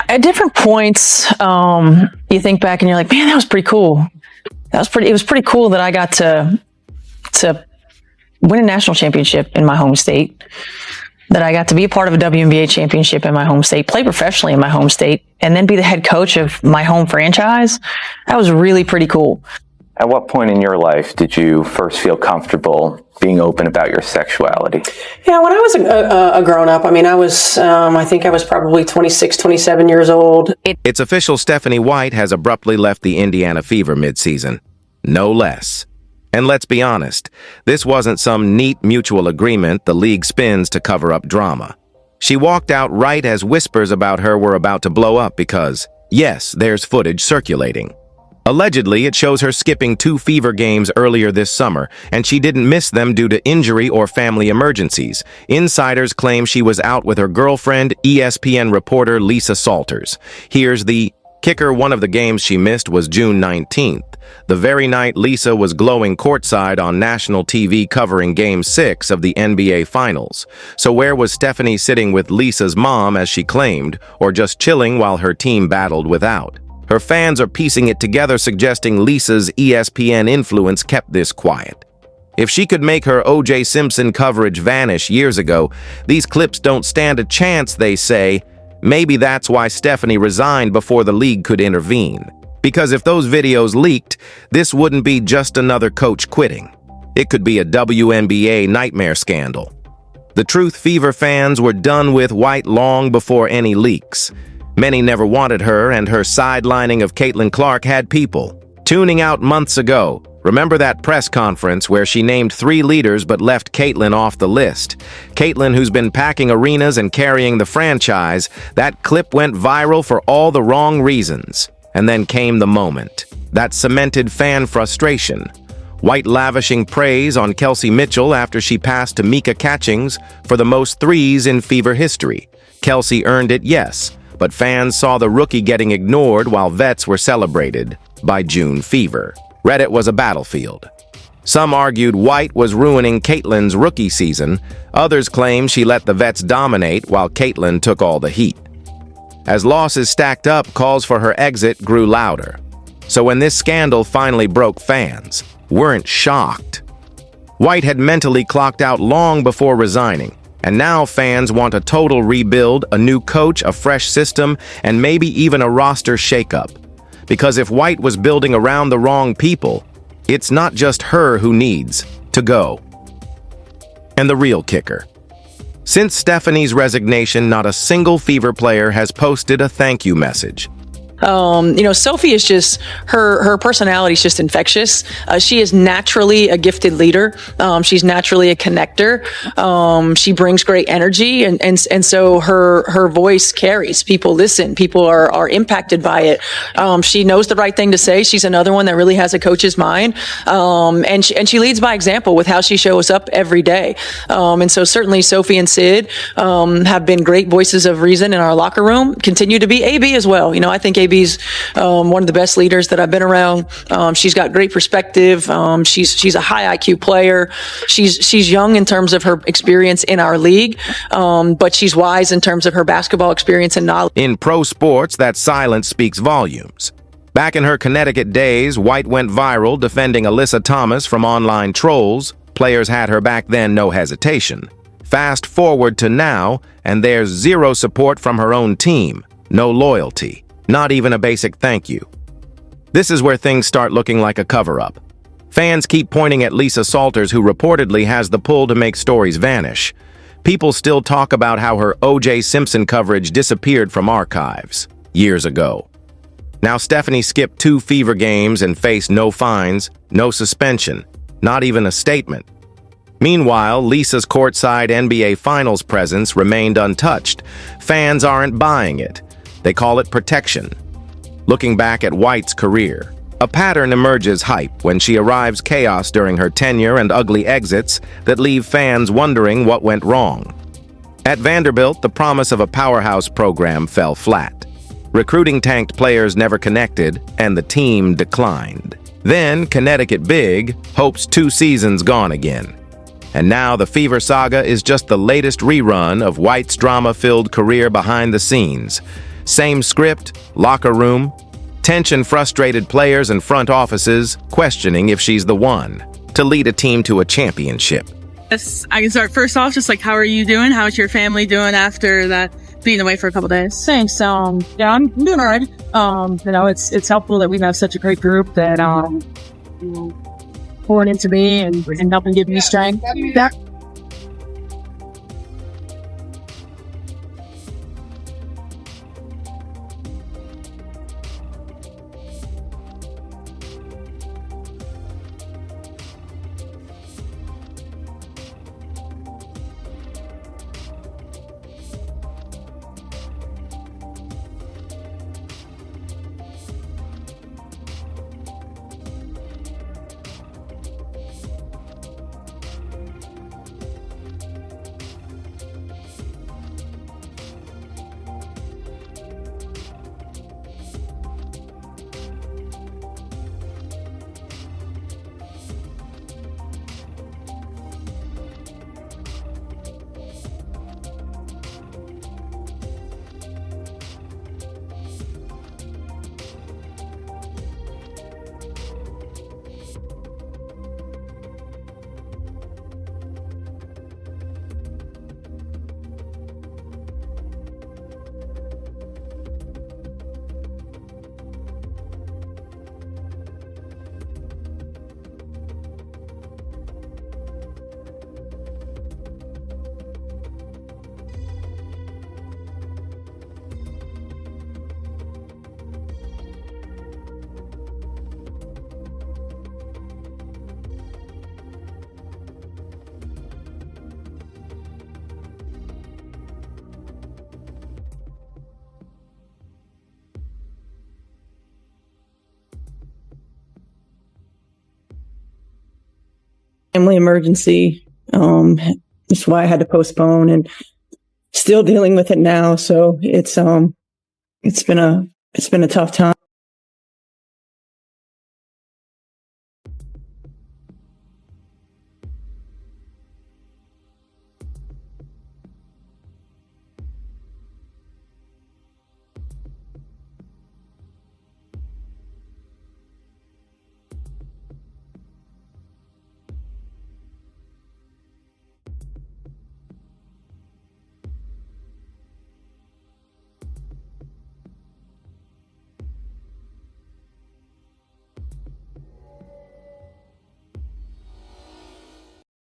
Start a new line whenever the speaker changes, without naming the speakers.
At different points, you think back and you're like, man, that was pretty cool. It was pretty cool that I got to win a national championship in my home state, that I got to be a part of a WNBA championship in my home state, play professionally in my home state, and then be the head coach of my home franchise. That was really pretty cool.
At what point in your life did you first feel comfortable being open about your sexuality?
Yeah, when I was a grown-up, I mean, I think I was probably 26, 27 years old.
It's official, Stephanie White has abruptly left the Indiana Fever midseason. No less. And let's be honest, this wasn't some neat mutual agreement the league spins to cover up drama. She walked out right as whispers about her were about to blow up because, yes, there's footage circulating. Allegedly, it shows her skipping 2 Fever games earlier this summer, and she didn't miss them due to injury or family emergencies. Insiders claim she was out with her girlfriend, ESPN reporter Lisa Salters. Here's the kicker. One of the games she missed was June 19th. The very night Lisa was glowing courtside on national TV covering Game 6 of the NBA Finals. So where was Stephanie sitting with Lisa's mom, as she claimed, or just chilling while her team battled without? Her fans are piecing it together, suggesting Lisa's ESPN influence kept this quiet. If she could make her O.J. Simpson coverage vanish years ago, these clips don't stand a chance, they say. Maybe that's why Stephanie resigned before the league could intervene. Because if those videos leaked, this wouldn't be just another coach quitting. It could be a WNBA nightmare scandal. The Truth Fever fans were done with White long before any leaks. Many never wanted her, and her sidelining of Caitlyn Clark had people tuning out months ago. Remember that press conference where she named 3 leaders but left Caitlyn off the list? Caitlyn, who's been packing arenas and carrying the franchise, that clip went viral for all the wrong reasons. And then came the moment that cemented fan frustration. White lavishing praise on Kelsey Mitchell after she passed to Mika Catchings for the most threes in Fever history. Kelsey earned it, yes, but fans saw the rookie getting ignored while vets were celebrated by June Fever. Reddit was a battlefield. Some argued White was ruining Caitlyn's rookie season. Others claimed she let the vets dominate while Caitlyn took all the heat. As losses stacked up, calls for her exit grew louder. So when this scandal finally broke, fans weren't shocked. White had mentally clocked out long before resigning, and now fans want a total rebuild, a new coach, a fresh system, and maybe even a roster shakeup. Because if White was building around the wrong people, it's not just her who needs to go. And the real kicker. Since Stephanie's resignation, not a single Fever player has posted a thank you message.
Sophie is just, her personality is just infectious. She is naturally a gifted leader. She's naturally a connector. She brings great energy, and so her voice carries. People listen. People are impacted by it. She knows the right thing to say. She's another one that really has a coach's mind. And she leads by example with how she shows up every day. And so certainly Sophie and Sid have been great voices of reason in our locker room. Continue to be. AB as well. I think AB's one of the best leaders that I've been around. She's got great perspective. She's a high IQ player. She's young in terms of her experience in our league, but she's wise in terms of her basketball experience and knowledge.
In pro sports, that silence speaks volumes. Back in her Connecticut days, White went viral defending Alyssa Thomas from online trolls. Players had her back then, no hesitation. Fast forward to now, and there's zero support from her own team. No loyalty. Not even a basic thank you. This is where things start looking like a cover-up. Fans keep pointing at Lisa Salters, who reportedly has the pull to make stories vanish. People still talk about how her O.J. Simpson coverage disappeared from archives years ago. Now Stephanie skipped 2 Fever games and faced no fines, no suspension, not even a statement. Meanwhile, Lisa's courtside NBA Finals presence remained untouched. Fans aren't buying it. They call it protection. Looking back at White's career, a pattern emerges: hype when she arrives, chaos during her tenure, and ugly exits that leave fans wondering what went wrong. At Vanderbilt, the promise of a powerhouse program fell flat. Recruiting tanked, players never connected, and the team declined. Then, Connecticut big, hopes 2 seasons gone again. And now the Fever saga is just the latest rerun of White's drama-filled career behind the scenes. Same script, locker room, tension, frustrated players and front offices questioning if she's the one to lead a team to a championship.
Yes, I can start first off, just like, how are you doing? How's your family doing after that being away for a couple days?
Thanks. Yeah, I'm doing all right. It's helpful that we have such a great group that pouring into me and helping give me strength. That
family emergency. That's why I had to postpone, and still dealing with it now. So it's been a tough time.